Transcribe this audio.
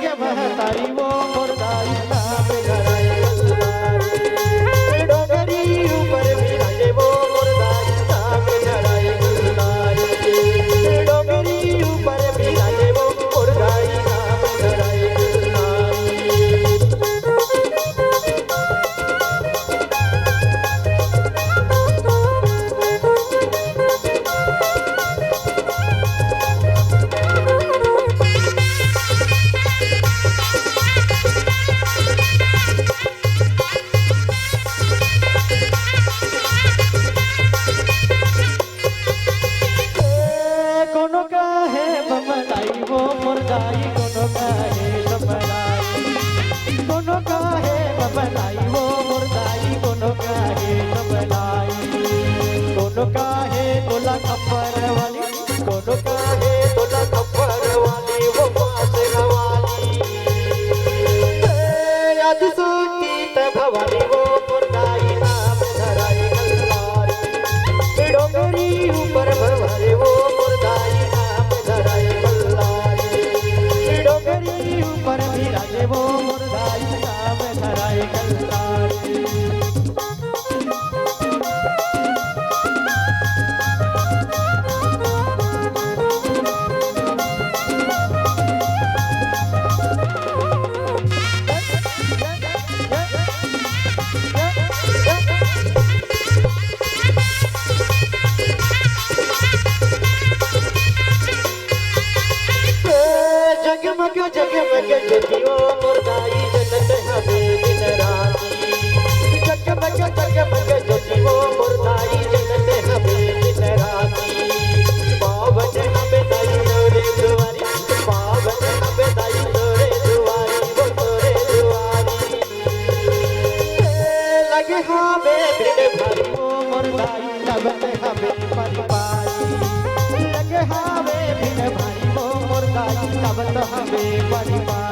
लगे महतारी वो मुर्दाई नाम धराए गलदारी डोंगरी ऊपर बिराजे वो मुर्दाई नाम धराए गलदारी डोंगरी ऊपर बिराजे वो मुर्दाई नाम धराए कोनो का है बमलाई वो मुर्दाई कोनो का है सबलाई कोनो का है बमलाई वो मुर्दाई कोनो का है सबलाई कोनो का है तोला खप्पर वाली कोनो का है तोला खप्पर वाली वो पास गवाली आदि सोती त भवानी वो मुर्दाई नाम धराई गलदारी डोंगरी ऊपर भवारे वो वो मुर्दाई नाम धराए गलदारी जगमग जगमग ज्योतियों मुर्दाई जलते हमें दिन राती जगमग जगमग ज्योतियों मुर्दाई जलते हमें दिन राती पावन हमें दाई तोरे दुआरी पावन हमें दाई तोरे दुआरी वो तोरे दुआरी लगे हमें भीड़ भारी वो मुर्दाई लगते हमें परिपारी लगे हमें भीड़ भारी वो मुर्दाई तब तो हमें परिवार